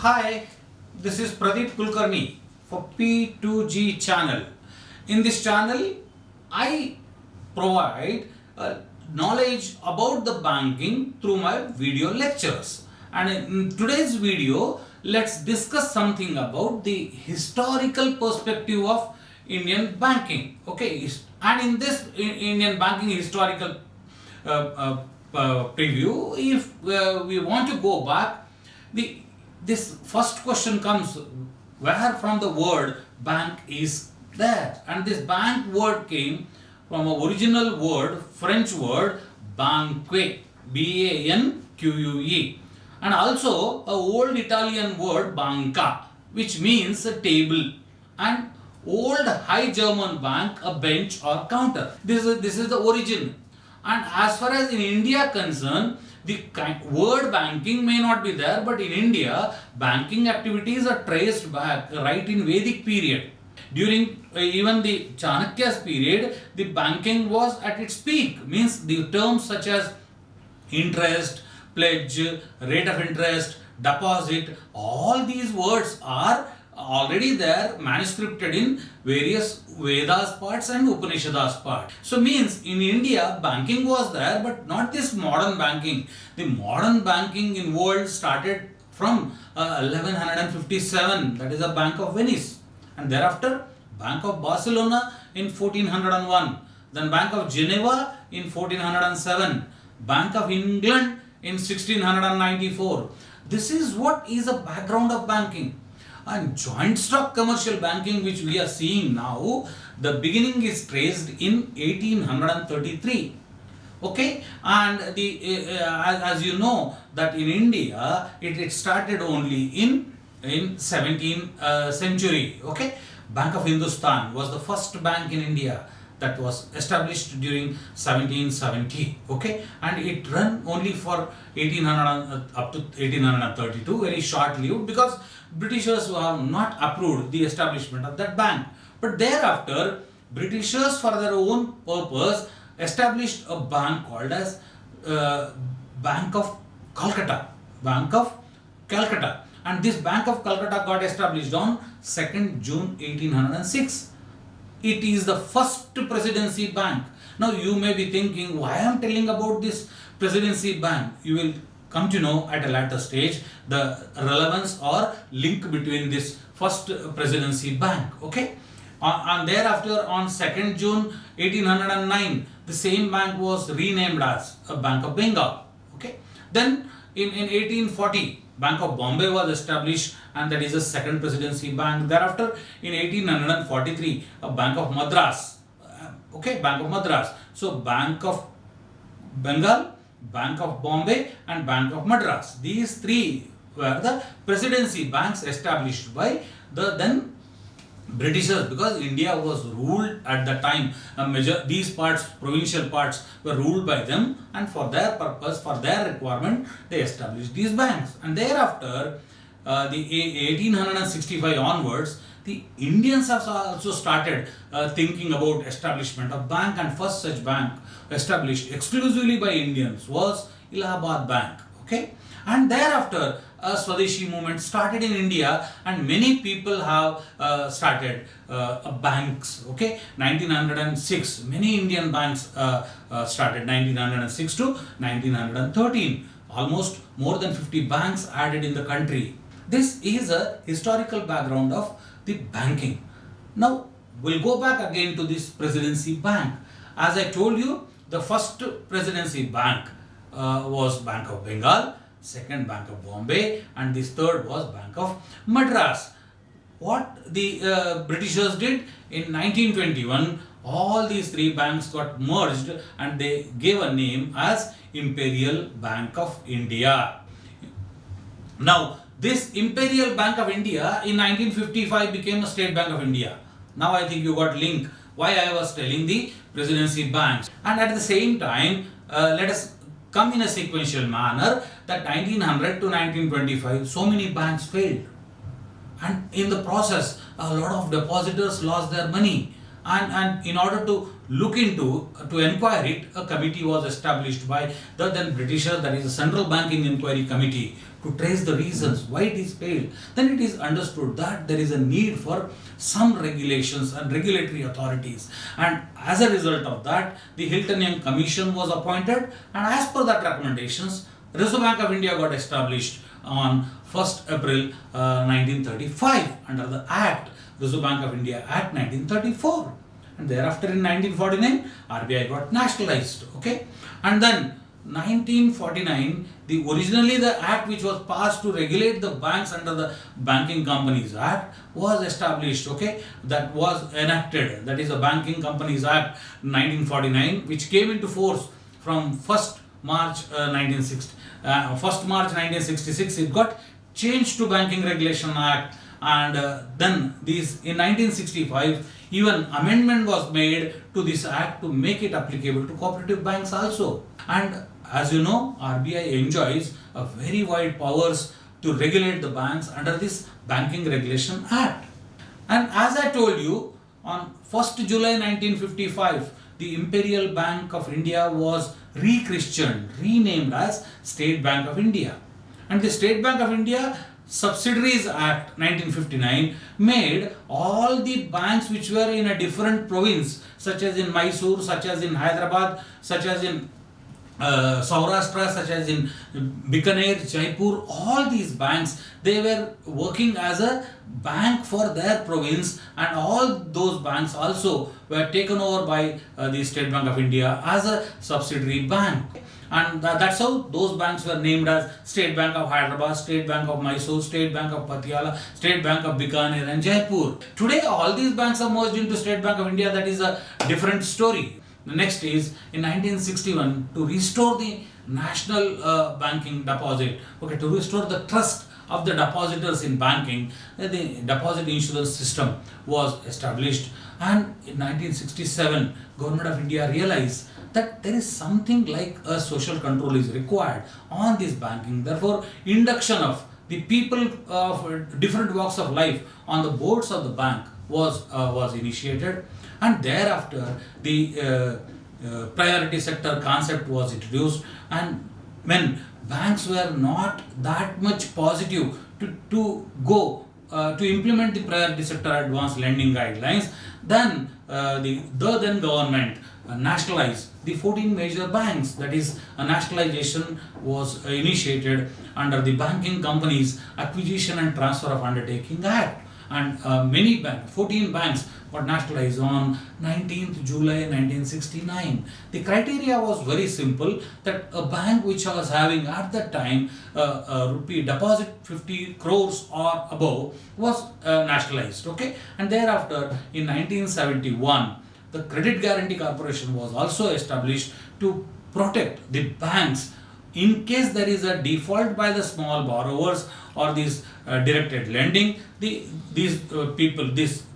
Hi, this is Pradeep Kulkarni for P2G channel. In this channel, I provide knowledge about the banking through my video lectures. And in today's video, let's discuss something about the historical perspective of Indian banking. Okay, and in this Indian banking historical preview, if we want to go back, this first question comes: where from the word bank is there? And this bank word came from a original word, French word banque, banque, and also a old Italian word banca, which means a table, and old High German bank, a bench or counter. This is the origin. And as far as in India concerned, the word banking may not be there, but in India, banking activities are traced back right in Vedic period. During even the Chanakya's period, the banking was at its peak. Means the terms such as interest, pledge, rate of interest, deposit, all these words are already there manuscripted in various Vedas parts and Upanishads part. So means in India banking was there, but not this modern banking. The modern banking in world started from 1157, that is a Bank of Venice, and thereafter Bank of Barcelona in 1401, then Bank of Geneva in 1407, Bank of England in 1694. This is what is the background of banking. And joint stock commercial banking, which we are seeing now, the beginning is traced in 1833. Okay, and as you know that in India it started only in 17th century. Okay, Bank of Hindustan was the first bank in India that was established during 1770. Okay, and it ran only for 1800 up to 1832, very short lived, because Britishers have not approved the establishment of that bank. But thereafter, Britishers for their own purpose established a bank called as Bank of Calcutta. Bank of Calcutta. And this Bank of Calcutta got established on 2nd June 1806. It is the first presidency bank. Now you may be thinking, why I am telling about this presidency bank? You will come to know at a later stage the relevance or link between this first presidency bank. Okay, and thereafter on 2nd June 1809, the same bank was renamed as a Bank of Bengal. Okay, then in 1840, Bank of Bombay was established, and that is the second presidency bank. Thereafter in 1843, a Bank of Madras. Okay, Bank of Madras. So Bank of Bengal, Bank of Bombay and Bank of Madras. These three were the presidency banks established by the then Britishers, because India was ruled at the time, these parts, provincial parts, were ruled by them, and for their purpose, for their requirement, they established these banks. And thereafter, the 1865 onwards, the Indians have also started thinking about establishment of bank, and first such bank established exclusively by Indians was Allahabad Bank. Okay, and thereafter a Swadeshi movement started in India, and many people have started banks. Okay, 1906, many Indian banks started 1906 to 1913. Almost more than 50 banks added in the country. This is a historical background of the banking. Now we'll go back again to this presidency bank. As I told you, the first presidency bank was Bank of Bengal, second Bank of Bombay, and this third was Bank of Madras. What the Britishers did in 1921, all these three banks got merged and they gave a name as Imperial Bank of India. Now this Imperial Bank of India in 1955 became a State Bank of India. Now I think you got link why I was telling the presidency banks. And at the same time, let us come in a sequential manner that 1900 to 1925, so many banks failed. And in the process, a lot of depositors lost their money. And in order to look into, to inquire it, a committee was established by the then Britisher, that is the Central Banking Inquiry Committee, to trace the reasons why it is failed. Then it is understood that there is a need for some regulations and regulatory authorities, and as a result of that, the Hilton Young Commission was appointed, and as per that recommendations, Reserve Bank of India got established on 1st April 1935 under the Act, Reserve Bank of India Act 1934. And thereafter in 1949, RBI got nationalized. Okay, and then 1949, originally the act which was passed to regulate the banks under the Banking Companies Act was established. Okay, that was enacted. That is the Banking Companies Act 1949, which came into force from 1st March 1960. 1st March 1966, it got changed to Banking Regulation Act, and then these in 1965 even amendment was made to this act to make it applicable to cooperative banks also. And as you know, RBI enjoys a very wide powers to regulate the banks under this Banking Regulation Act. And as I told you, on 1st July 1955, the Imperial Bank of India was rechristened, renamed as State Bank of India. And the State Bank of India Subsidiaries Act 1959 made all the banks which were in a different province, such as in Mysore, such as in Hyderabad, such as in Saurashtra, such as in Bikaner, Jaipur, all these banks, they were working as a bank for their province, and all those banks also were taken over by the State Bank of India as a subsidiary bank. And that's how those banks were named as State Bank of Hyderabad, State Bank of Mysore, State Bank of Patiala, State Bank of Bikaner and Jaipur. Today all these banks are merged into State Bank of India. That is a different story. The next is in 1961 to restore the national banking deposit. Okay, to restore the trust of the depositors in banking, the deposit insurance system was established, and in 1967 Government of India realized that there is something like a social control is required on this banking. Therefore, induction of the people of different walks of life on the boards of the bank was initiated, and thereafter the priority sector concept was introduced. And when banks were not that much positive to go to implement the priority sector advanced lending guidelines, then the then government nationalized the 14 major banks. That is, a nationalization was initiated under the Banking Companies Acquisition and Transfer of Undertaking Act, and many banks, 14 banks, got nationalized on 19th July 1969. The criteria was very simple, that a bank which was having at that time rupee deposit 50 crores or above was nationalized. Okay, and thereafter in 1971 the Credit Guarantee Corporation was also established to protect the banks in case there is a default by the small borrowers or this directed lending. This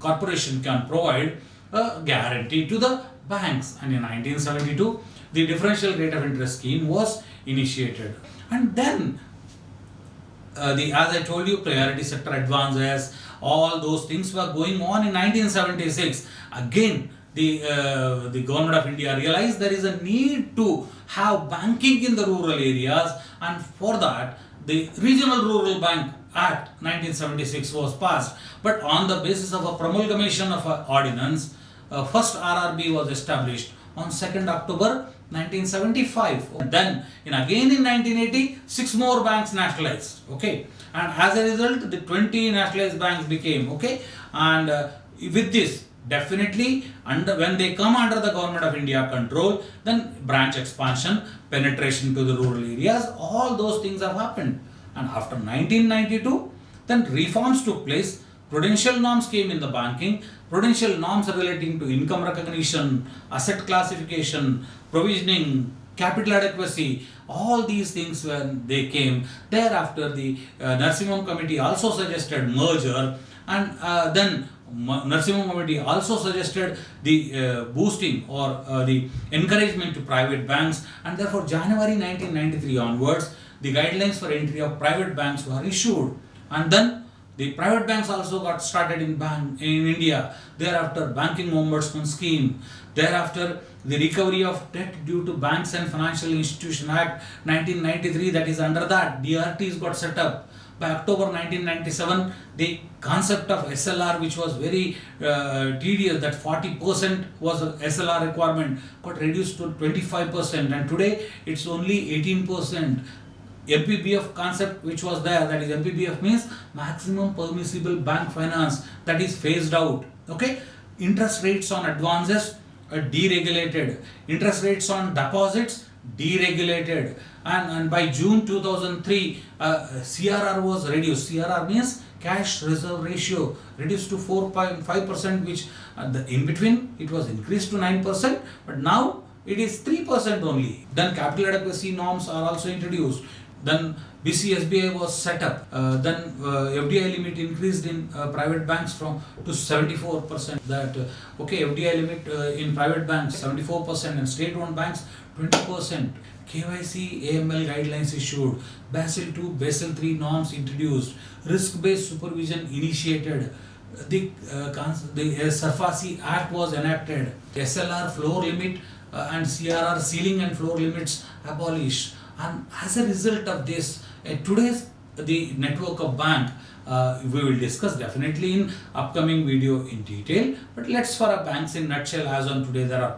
corporation can provide a guarantee to the banks. And in 1972, the differential rate of interest scheme was initiated. And then as I told you, priority sector advances, all those things were going on. In 1976, again the Government of India realized there is a need to have banking in the rural areas, and for that the Regional Rural Bank Act 1976 was passed. But on the basis of a promulgation of an ordinance, first RRB was established on 2nd October 1975. Then again in 1980, 6 more banks nationalized. Okay, and as a result the 20 nationalized banks became. Okay, and with this, definitely when they come under the Government of India control, then branch expansion, penetration to the rural areas, all those things have happened. And after 1992, then reforms took place. Prudential norms came in the banking, prudential norms relating to income recognition, asset classification, provisioning, capital adequacy, all these things when they came. Thereafter the Narasimham Committee also suggested merger, and then Narasimham Committee also suggested the boosting or the encouragement to private banks, and therefore January 1993 onwards the guidelines for entry of private banks were issued. And then The private banks also got started in India. Thereafter, Banking Ombudsman Scheme. Thereafter, the Recovery of Debt Due to Banks and Financial Institution Act 1993, that is under that, DRTs got set up. By October 1997, the concept of SLR, which was very tedious, that 40% was a SLR requirement, got reduced to 25%, and today it's only 18%. MPBF concept which was there, that is MPBF means maximum permissible bank finance, that is phased out. Okay, interest rates on advances are deregulated, interest rates on deposits deregulated, and by June 2003 CRR was reduced. CRR means cash reserve ratio, reduced to 4.5%, which in between it was increased to 9%, but now it is 3% only. Then capital adequacy norms are also introduced. Then BCSBI was set up. Then FDI limit increased in private banks from to 74%. That okay, FDI limit in private banks 74% and state-owned banks 20%. KYC AML guidelines issued. Basel II, Basel III norms introduced. Risk-based supervision initiated. The Sarfasi Act was enacted. SLR floor limit and CRR ceiling and floor limits abolished. And as a result of this, today's the network of bank, we will discuss definitely in upcoming video in detail. But let's for a banks in nutshell. As on today, there are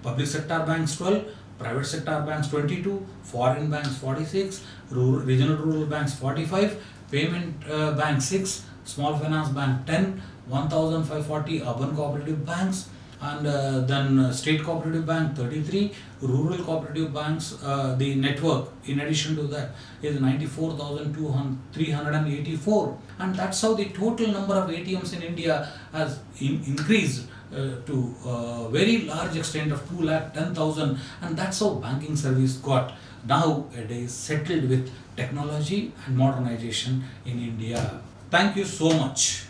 public sector banks 12, private sector banks 22, foreign banks 46, regional rural banks 45, payment bank 6, small finance bank 10, 1,540 urban cooperative banks, and then state cooperative bank 33, rural cooperative banks, the network in addition to that is 94,384, and that's how the total number of ATMs in India has increased to a very large extent of 210,000, and that's how banking service got nowadays settled with technology and modernization in India. Thank you so much.